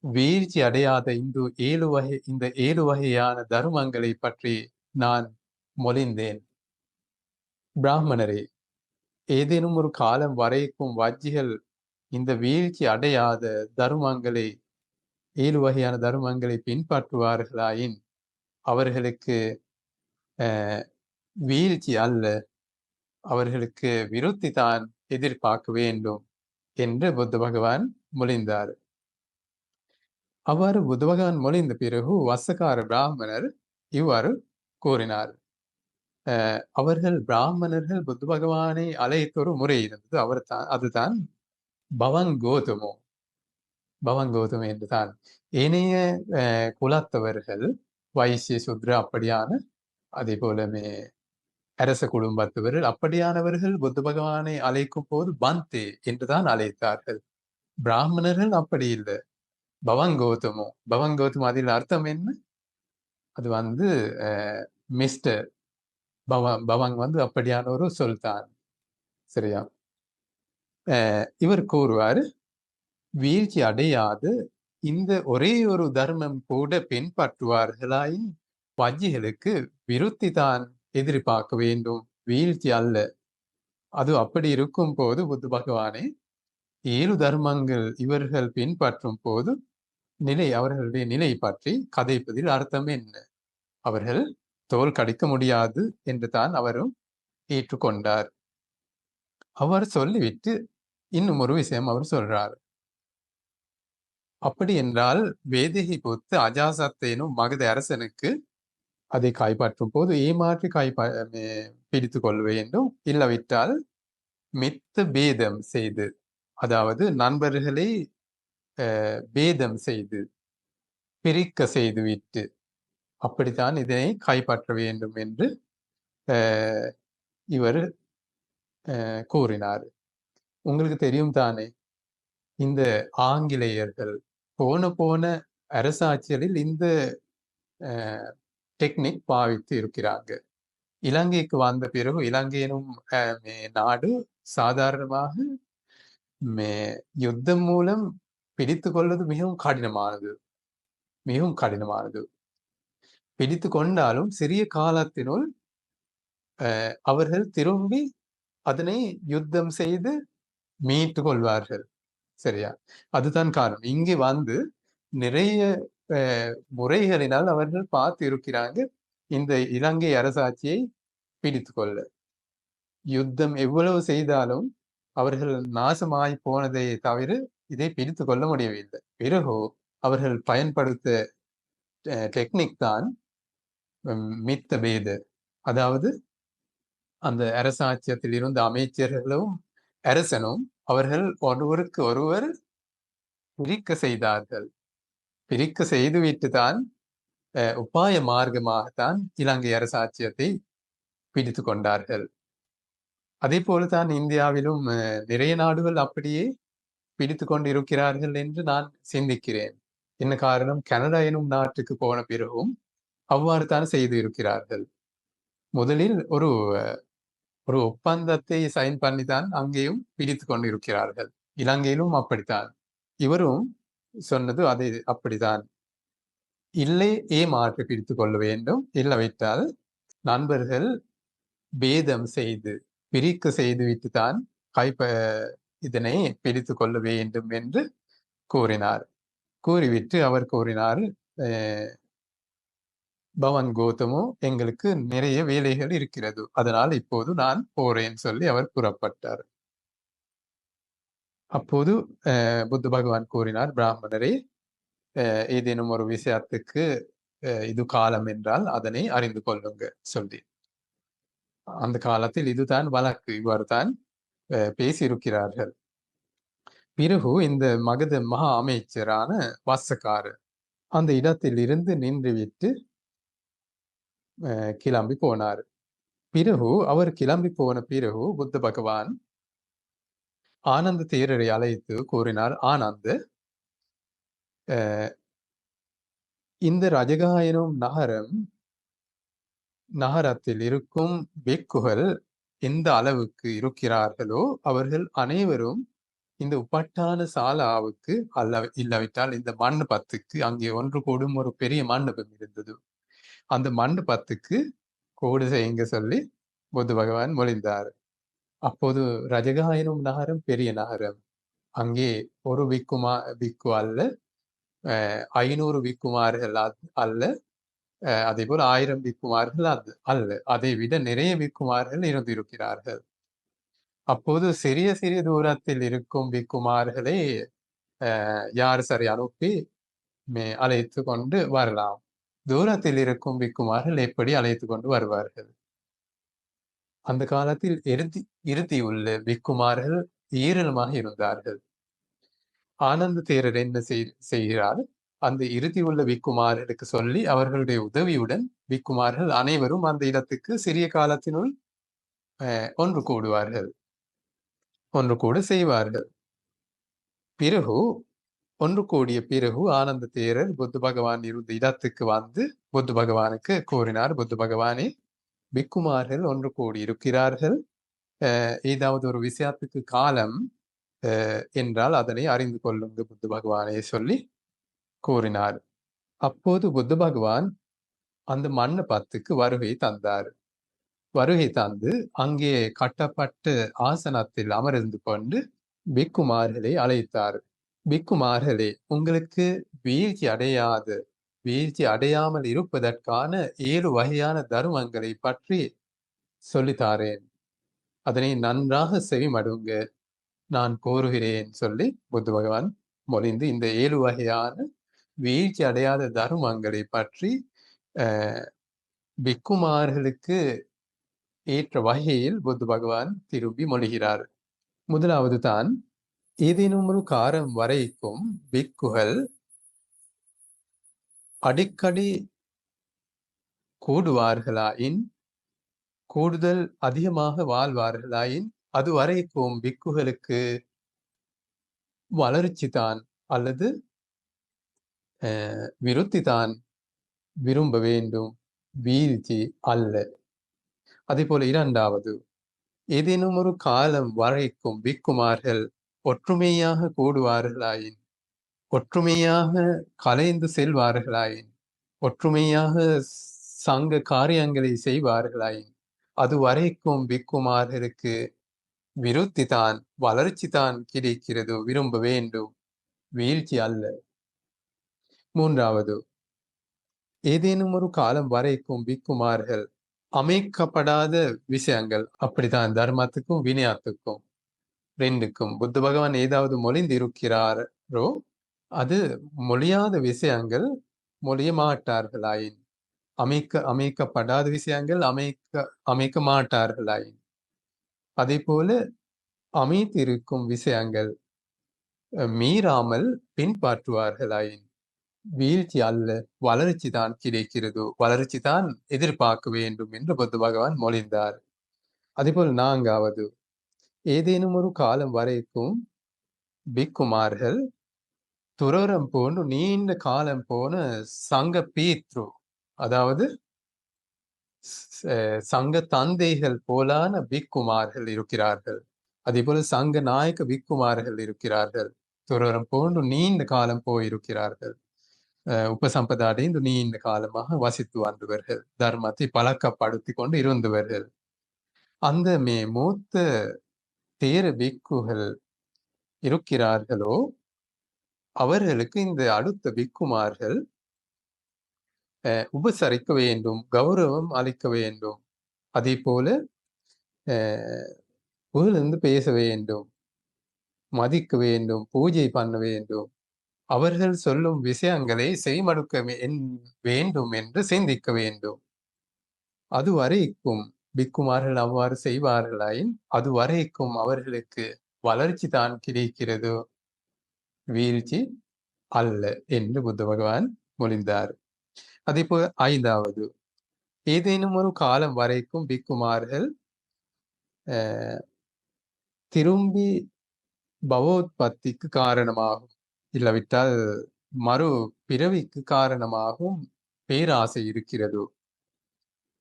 வீழ்ச்சி அடையாத இந்த 7 வகையான தர்மங்களை பற்றி நான் மொழிந்தேன். பிராமணரே, ஏதேனும் ஒரு காலம் வரைக்கும் வஜ்ஜிகள் இந்த வீழ்ச்சி அடையாத தர்மங்களை 7 வகையான தர்மங்களை பின்பற்றுவார்களாயின் அவர்களுக்கு வீழ்ச்சி அல்ல, அவர்களுக்கு விருத்தி தான் எதிர்பார்க்க வேண்டும் என்று புத்த பகவான் மொழிந்தார். அவ்வாறு புத்த பகவான் மொழிந்த பிறகு வசகார பிராமணர் இவ்வாறு கூறினார். அவர்கள் பிராமணர்கள் புத்த பகவானை அழைத்த ஒரு முறை இருந்தது. அதுதான் பவங்கோதமோ என்றுதான். ஏனைய குலத்தவர்கள் வைசிய சுத்ர அப்படியான, அதே போலமே அரச குடும்பத்தவர்கள் அப்படியானவர்கள் புத்த பகவானை அழைக்கும் போது பந்தே என்றுதான் அழைத்தார்கள். பிராமணர்கள் அப்படி இல்லை, பவங்கோதமோ. அதில் அர்த்தம் என்ன? அது மிஸ்டர் பவங் அப்படியான ஒரு சொல் தான். சரியா? இவர் கூறுவார், வீழ்ச்சி அடையாது இந்த ஒரே ஒரு தர்மம் கூட பின்பற்றுவார்களாயின் வஜ்ஜிகளுக்கு விருத்தி தான் எதிர்பார்க்க வேண்டும், வீழ்ச்சி அல்ல. அது அப்படி இருக்கும் போது புத்த பகவானே 7 தர்மங்கள் இவர்கள் பின்பற்றும் போது அவர்களுடைய நிலை பற்றி கதைப்பதில் அர்த்தம் என்ன? அவர்கள் தோல் கடிக்க முடியாது என்று தான் அவரும் ஏற்றுக்கொண்டார். அவர் சொல்லிவிட்டு இன்னும் ஒரு விஷயம் அவர் சொல்றார். அப்படி என்றால் வேதிகை புத்து அஜாசத்தேனும் மகத அரசனுக்கு அதை கைப்பற்றும் போது ஏமாற்றி பிடித்து கொள்ள வேண்டும். இல்லாவிட்டால் மித்த பேதம் செய்து, அதாவது நண்பர்களை பேதம் செய்து பிரிக்க செய்துவிட்டு அப்படித்தான் இதனை கைப்பற்ற வேண்டும் என்று இவர் கூறினார். உங்களுக்கு தெரியும் தானே, இந்த ஆங்கிலேயர்கள் போன அரசாட்சிகளில் இந்த டெக்னிக் பாவித்து இருக்கிறாங்க. இலங்கைக்கு வந்த பிறகு இலங்கையினும் நாடு சாதாரணமாக யுத்தம் மூலம் பிடித்து கொள்வது மிகவும் கடினமானது. பிடித்து கொண்டாலும் சிறிய காலத்தினுள் அவர்கள் திரும்பி அதனை யுத்தம் செய்து மீட்டு கொள்வார்கள். சரியா? அதுதான் காரணம். இங்கே நிறைய முறைகளினால் அவர்கள் பார்த்து இருக்கிறாங்க இந்த இலங்கை அரசாட்சியை பிடித்து கொள்ள. யுத்தம் எவ்வளவு செய்தாலும் அவர்கள் நாசமாய் போனதை தவிர இதை பிடித்து கொள்ள முடியவில்லை. பிறகு அவர்கள் பயன்படுத்த டெக்னிக் தான் மித்த பேத, அதாவது அந்த அரசாட்சியத்தில் இருந்த அமைச்சர்களும் அரசனும் அவர்கள் ஒருவருக்கு ஒருவர் பிரிக்க செய்தார்கள். பிரிக்க செய்துவிட்டு தான் உபாய மார்க்கமாகத்தான் இலங்கை அரசாட்சியத்தை பிடித்து கொண்டார்கள். அதே போலதான் இந்தியாவிலும் நிறைய நாடுகள் அப்படியே பிடித்து கொண்டு இருக்கிறார்கள் என்று நான் சிந்திக்கிறேன். என்ன காரணம்? கனடா எனும் நாட்டுக்கு போன பிறகும் அவ்வாறு தான் செய்து இருக்கிறார்கள். முதலில் ஒரு ஒப்பந்தத்தை சைன் பண்ணித்தான் அங்கேயும் பிடித்து கொண்டு இருக்கிறார்கள். இலங்கையிலும் அப்படித்தான். இவரும் சொன்னது அது அப்படித்தான். இல்லை ஏமாற்றி பிடித்து கொள்ள வேண்டும், இல்லாவிட்டால் நண்பர்கள் பேதம் செய்து பிரிக்க செய்துவிட்டு தான் இதனை பிடித்து கொள்ள வேண்டும் என்று கூறினார். கூறிவிட்டு அவர் கூறினார், அஹ், பவன் கோதமோ, எங்களுக்கு நிறைய வேலைகள் இருக்கிறது, அதனால் இப்போது நான் போறேன் சொல்லி அவர் புறப்பட்டார். அப்போது புத்த பகவான் கூறினார், பிராமணரே, ஏதேனும் ஒரு விஷயத்துக்கு இது காலம் என்றால் அதனை அறிந்து கொள்ளுங்க சொல்லி. அந்த காலத்தில் இதுதான் வழக்கு, இவ்வாறு தான் பேசியிருக்கிறார்கள். பிறகு இந்த மகத மகா அமைச்சரான வாசக்காரர் அந்த இடத்தில் இருந்து நின்றுவிட்டு கிளம்பி போனார். பிறகு அவர் கிளம்பி போன பிறகு புத்த பகவான் ஆனந்த தேரரை அழைத்து கூறினார், ஆனந்த், இந்த ரஜகாயனும் நகரத்தில் இருக்கும் பிக்குகள் எந்த அளவுக்கு இருக்கிறார்களோ அவர்கள் அனைவரும் இந்த உப்பட்டான சாலாவுக்கு இல்லாவிட்டால் இந்த மண்டபத்துக்கு, அங்கே ஒன்று கூடும் ஒரு பெரிய மண்டபம் இருந்தது, அந்த மண்டபத்துக்கு கோடு செய்யுங்க சொல்லி புத்த பகவான் மொழிந்தார். அப்போது ரஜகாயனும் நகரம் பெரிய நகரம். அங்கே ஒரு பிக்கு அல்ல, 500 பிக்குமார்கள் அல்ல, அதே போல் 1000 பிக்குமார்கள் அல்ல, அதை விட நிறைய பிக்குமார்கள் இருந்திருக்கிறார்கள். அப்போது சிறிய சிறிய தூரத்தில் இருக்கும் பிக்குமார்களை யார் சரி அனுப்பி அழைத்து கொண்டு வரலாம். தூரத்தில் இருக்கும் பிக்குமார்கள் எப்படி அழைத்து கொண்டு வருவார்கள்? அந்த காலத்தில் இறுதியுள்ள பிக்குமார்கள் ஏராளமாக இருந்தார்கள். ஆனந்த தேரர் என்ன செய்கிறார்? அந்த இறுதியுள்ள பிக்குமார்களுக்கு சொல்லி அவர்களுடைய உதவியுடன் பிக்குமார்கள் அனைவரும் அந்த இடத்துக்கு சிறிய காலத்தினுள் ஒன்று கூடுவார்கள், ஒன்று கூட செய்வார்கள். பிறகு ஒன்று கூடிய பிறகு ஆனந்த தேரர் புத்த பகவான் இருந்த இடத்துக்கு வந்து புத்த பகவானுக்கு கூறினார், புத்த பகவானே, பிக்குமார்கள் ஒன்று கூடி இருக்கிறார்கள், ஏதாவது ஒரு விஷயத்துக்கு காலம் என்றால் அதனை அறிந்து கொள்ளுங்க புத்த பகவானே சொல்லி கூறினார். அப்போது புத்த பகவான் அந்த மண்டபத்துக்கு வருகை தந்தார். வருகை தந்து அங்கே கட்டப்பட்ட ஆசனத்தில் அமர்ந்து கொண்டு பிக்குமார்களை அழைத்தார். பிக்குமார்களே, உங்களுக்கு வீழ்ச்சி அடையாமல் இருப்பதற்கான 7 வகையான தர்மங்களை பற்றி சொல்லித்தாரேன், அதனை நன்றாக செவிமடுங்க, நான் கோருகிறேன் சொல்லி புத்த பகவான் மொழிந்து இந்த 7 வகையான வீழ்ச்சி அடையாத தர்மங்களை பற்றி பிக்குமார்களுக்கு ஏற்ற வகையில் புத்த பகவான் திரும்பி மொழிகிறார். முதலாவது தான், ஏதேனும் ஒரு காலம் வரைக்கும் பிக்குகள் அடிக்கடி கூடுவார்களாயின், கூடுதல் அதிகமாக வாழ்வார்களாயின், அது வரைக்கும் பிக்குகளுக்கு வளர்ச்சி தான் அல்லது விருத்தி தான் விரும்ப வேண்டும், வீழ்ச்சி அல்ல. அதே போல இரண்டாவது, ஏதேனும் ஒரு காலம் வரைக்கும் பிக்குமார்கள் ஒற்றுமையாக கூடுவார்களாயின், ஒற்றுமையாக கலைந்து செல்வார்களாயின், ஒற்றுமையாக சங்க காரியங்களை செய்வார்களாயின், அது வரைக்கும் பிக்குமார்களுக்கு விருத்தி தான், வளர்ச்சி தான் கிடைக்கிறது, விரும்ப வேண்டும், வீழ்ச்சி அல்ல. மூன்றாவது, ஏதேனும் ஒரு காலம் வரைக்கும் பிக்குமார்கள் அமைக்கப்படாத விஷயங்கள், அப்படித்தான் தர்மத்துக்கும் வினயத்துக்கும் ரெண்டுக்கும் புத்த பகவான் ஏதாவது மொழிந்து இருக்கிறாரோ அது மொழியாத விஷயங்கள் மொழிய மாட்டார்களாயின், அமைக்கப்படாத விஷயங்கள் அமைக்க மாட்டார்களாயின், அதே போல அமைத்திருக்கும் விஷயங்கள் மீறாமல் பின்பற்றுவார்களாயின், வீழ்ச்சி அல்ல, வளர்ச்சி தான் கிடைக்கிறது, வளர்ச்சி தான் எதிர்பார்க்க வேண்டும் என்று புத்த பகவான் மொழிந்தார். அதேபோல் நான்காவது, ஏதேனும் ஒரு காலம் வரைக்கும் பிக்குமார்கள் துறவரம் போன்று நீண்ட காலம் போன சங்க பீத்ரு, அதாவது சங்க தந்தைகள் போலான பிக்குமார்கள் இருக்கிறார்கள். அதே போல சங்க நாயக்க பிக்குமார்கள் இருக்கிறார்கள், துறவரம் போன்று நீண்ட காலம் போயிருக்கிறார்கள், உபசம்பதை அடைந்து நீண்ட காலமாக வசித்து வந்தவர்கள், தர்மத்தை பழக்கப்படுத்தி கொண்டு இருந்தவர்கள். அந்த மூத்த தேர பிக்குகள் இருக்கிறார்களோ அவர்களுக்கு இந்த அடுத்த பிக்குமார்கள் உபசரிக்க வேண்டும், கௌரவம் அளிக்க வேண்டும். அதே போல புகழ்ந்து பேச வேண்டும், மதிக்க வேண்டும், பூஜை பண்ண வேண்டும். அவர்கள் சொல்லும் விஷயங்களை செய்மடுக்க வேண்டும் என்று சிந்திக்க வேண்டும். அதுவரைக்கும் பிக்குமார்கள் அவ்வாறு செய்வார்களாயின் அதுவரைக்கும் அவர்களுக்கு வளர்ச்சி தான் கிடைக்கிறதோ, வீழ்ச்சி அல்ல என்று புத்த பகவான் மொழிந்தார். அதே போல 5வது, ஏதேனும் ஒரு காலம் வரைக்கும் பிக்குமார்கள் திரும்பி பவோத்பத்திக்கு காரணமாகும், இல்லாவிட்டால் மறு பிறவிக்கு காரணமாகவும் பேராசை இருக்கிறது.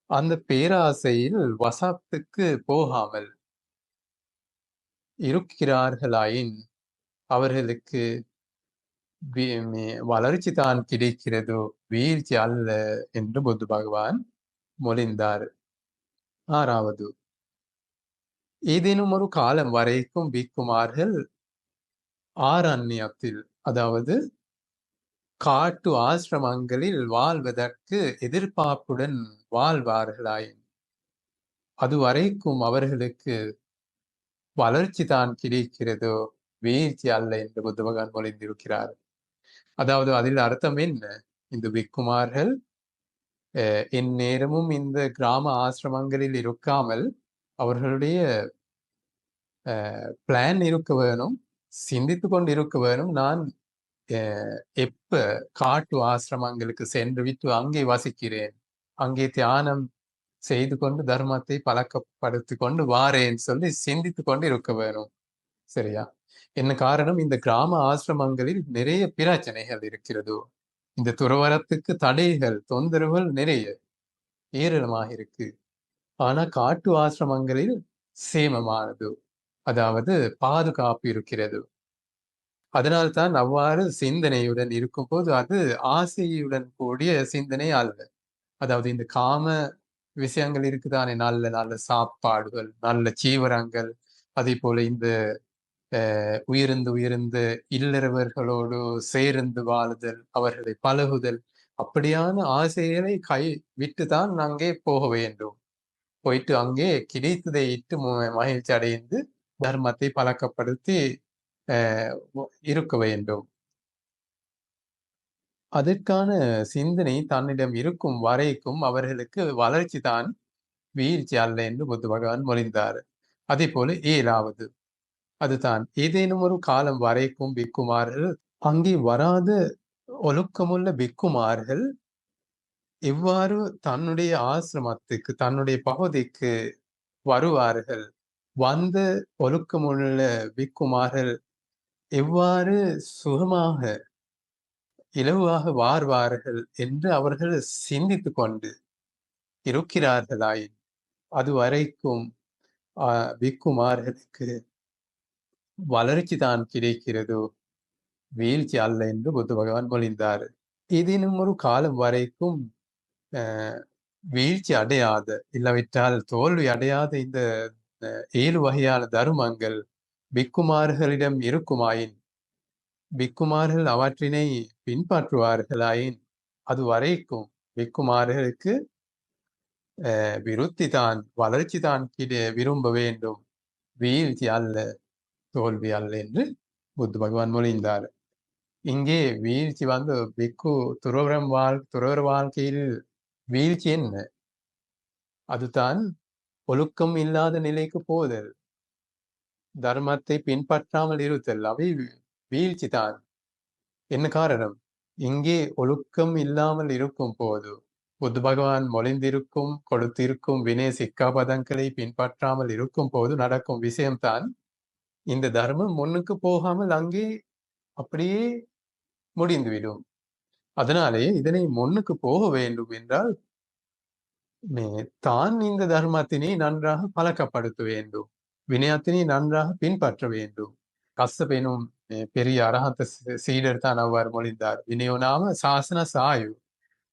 அந்த பேராசையில் வசத்துக்கு போகாமல் இருக்கிறார்களாயின் அவர்களுக்கு வளர்ச்சி தான் கிடைக்கிறதோ, வீழ்ச்சி அல்ல என்று புத்த பகவான் மொழிந்தார். 6வது, ஏதேனும் ஒரு காலம் வரைக்கும் பிக்குமார்கள் ஆரண்யத்தில், அதாவது காட்டு ஆசிரமங்களில் வாழ்வதற்கு எதிர்பார்ப்புடன் வாழ்வார்களாயின் அதுவரைக்கும் அவர்களுக்கு வளர்ச்சி தான் கிடைக்கிறதோ, வீழ்ச்சி அல்ல என்று புத்த பகவான் மொழிந்திருக்கிறார். அதாவது அதில் அர்த்தம் என்ன? இந்த பிக்குமார்கள் எந்நேரமும் இந்த கிராம ஆசிரமங்களில் இருக்காமல் அவர்களுடைய பிளான் இருக்க வேணும், சிந்தித்து கொண்டு இருக்க வேணும். நான் எப்ப காட்டு ஆசிரமங்களுக்கு சென்று விட்டு அங்கே வசிக்கிறேன், அங்கே தியானம் செய்து கொண்டு தர்மத்தை பழக்கப்படுத்தி கொண்டு வாரேன்னு சொல்லி சிந்தித்து கொண்டு இருக்க வேணும். சரியா? என்ன காரணம்? இந்த கிராம ஆசிரமங்களில் நிறைய பிரச்சனைகள் இருக்கிறது. இந்த துறவரத்துக்கு தடைகள், தொந்தரவுகள் நிறைய ஏராளமாக இருக்கு. ஆனா காட்டு ஆசிரமங்களில் சேமமானது, அதாவது பாதுகாப்பு இருக்கிறது. அதனால்தான் அவ்வாறு சிந்தனையுடன் இருக்கும்போது அது ஆசையுடன் கூடிய சிந்தனை அல்ல. அதாவது இந்த காம விஷயங்கள் இருக்குதானே, நல்ல நல்ல சாப்பாடுகள், நல்ல சீவரங்கள், அதே போல இந்த உயர்ந்து இல்லறவர்களோடு சேர்ந்து வாழுதல், அவர்களை பழகுதல், அப்படியான ஆசைகளை கை விட்டுதான் அங்கே போக வேண்டும். போயிட்டு அங்கே கிடைத்ததை இட்டு மகிழ்ச்சி அடைந்து தர்மத்தை பழக்கப்படுத்தி இருக்க வேண்டும். அதற்கான சிந்தனை தன்னிடம் இருக்கும் வரைக்கும் அவர்களுக்கு வளர்ச்சி தான், வீழ்ச்சி அல்ல என்று புத்த பகவான் மொழிந்தார். அதே போல 7வது, அதுதான் ஏதேனும் ஒரு காலம் வரைக்கும் பிக்குமார்கள், அங்கே வராத ஒழுக்கமுள்ள பிக்குமார்கள் எவ்வாறு தன்னுடைய ஆசிரமத்துக்கு, தன்னுடைய பகுதிக்கு வருவார்கள், வந்த ஒழுக்கமுள்ள பிக்குமார்கள் எவ்வாறு சுகமாக இலவாக வாழ்வார்கள் என்று அவர்கள் சிந்தித்து கொண்டு இருக்கிறார்களாயின் அதுவரைக்கும் பிக்குமார்களுக்கு வளர்ச்சி தான் கிடைக்கிறதோ, வீழ்ச்சி அல்ல என்று புத்த பகவான் மொழிந்தார். ஏதேனும் ஒரு காலம் வரைக்கும் வீழ்ச்சி அடையாத, இல்லாவிட்டால் தோல்வி அடையாத இந்த 7 வகையான தர்மங்கள் பிக்குமார்களிடம் இருக்குமாயின், பிக்குமார்கள் அவற்றினை பின்பற்றுவார்களாயின் அது வரைக்கும் பிக்குமார்களுக்கு விருத்தி தான், வளர்ச்சி தான் விரும்ப வேண்டும், வீழ்ச்சி அல்ல, தோல்வி அல்ல என்று புத்த பகவான் மொழிந்தார். இங்கே வீழ்ச்சி வந்து பிக்கு துறவர வாழ்க்கையில் வீழ்ச்சி என்ன? அதுதான் ஒழுக்கம் இல்லாத நிலைக்கு போதல், தர்மத்தை பின்பற்றாமல் இருத்தல், அவை வீழ்ச்சி தான். என்ன காரணம்? இங்கே ஒழுக்கம் இல்லாமல் இருக்கும் போது புத்த பகவான் மொழிந்திருக்கும் கொடுத்திருக்கும் வினய சிக்காபதங்களை பின்பற்றாமல் இருக்கும் போது நடக்கும் விஷயம்தான் இந்த தர்மம் முன்னுக்கு போகாமல் அங்கே அப்படியே முடிந்துவிடும். அதனாலே இதனை முன்னுக்கு போக வேண்டும் என்றால் தான் இந்த தர்மத்தினை நன்றாக பழக்கப்படுத்த வேண்டும், வினயத்தினை நன்றாக பின்பற்ற வேண்டும். கස්සපෙனும் பெரிய அரஹந்த சீடர் தான் அவ்வாறு மொழிந்தார். வினயோ நாம சாசன சாயு.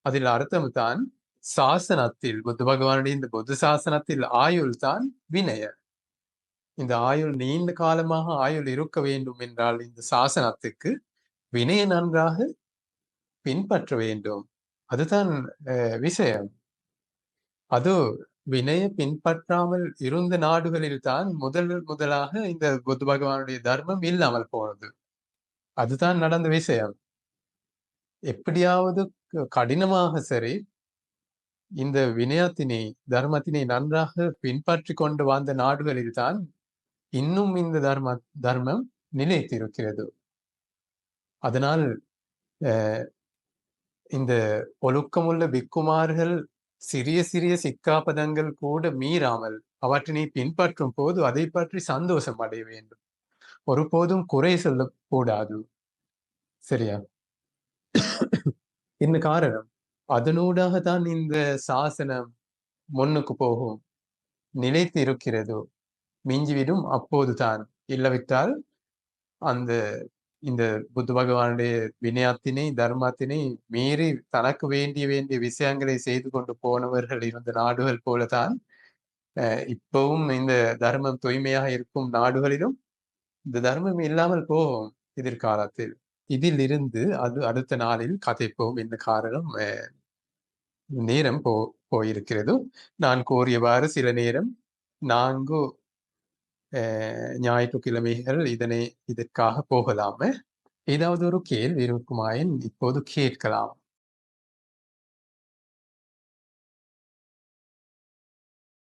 அதில் அர்த்தம் தான் சாசனத்தில், புத்த பகவானுடைய இந்த புத்த சாசனத்தில் ஆயுள் தான் வினய. இந்த ஆயுள் நீண்ட காலமாக ஆயுள் இருக்க வேண்டும் என்றால் இந்த சாசனத்துக்கு வினையை நன்றாக பின்பற்ற வேண்டும். அதுதான் விஷயம். அது வினையை பின்பற்றாமல் இருந்த நாடுகளில் தான் முதலாக இந்த புத்த பகவானுடைய தர்மம் இல்லாமல் போனது. அதுதான் நடந்த விஷயம். எப்படியாவது கடினமாக சரி இந்த வினயத்தினை தர்மத்தினை நன்றாக பின்பற்றி கொண்டு வந்த நாடுகளில் தான் இன்னும் இந்த தர்மம் நிலைத்திருக்கிறது. அதனால் இந்த ஒழுக்கமுள்ள பிக்குமார்கள் சிறிய சிறிய சிக்காபதங்கள் கூட மீறாமல் அவற்றினை பின்பற்றும் போது அதை பற்றி சந்தோஷம் அடைய வேண்டும். ஒருபோதும் குறை சொல்லக்கூடாது. சரியா? என்ன காரணம்? அதனூடாக தான் இந்த சாசனம் முன்னுக்கு போகும், நிலைத்து இருக்கிறது. மிஞ்சிவிடும் அப்போதுதான். இல்லவிட்டால் அந்த இந்த புத்த பகவானுடைய வினயத்தினை தர்மத்தினை மீறி தனக்கு வேண்டிய விஷயங்களை செய்து கொண்டு போனவர்கள் இருந்த நாடுகள் போலதான் இப்பவும் இந்த தர்மம் தூய்மையாக இருக்கும் நாடுகளிலும் இந்த தர்மம் இல்லாமல் போகும் எதிர்காலத்தில். இதில் இருந்து அது அடுத்த நாளில் கதைப்போம். என்ன காரணம்? நேரம் போயிருக்கிறது. நான் கூறியவாறு சில நேரம் 4 ஞாயிற்றுக்கிழமைகள் இதற்காக போகலாம. ஏதாவது ஒரு கேள்வி இருக்குமாயின் இப்போது கேட்கலாம்.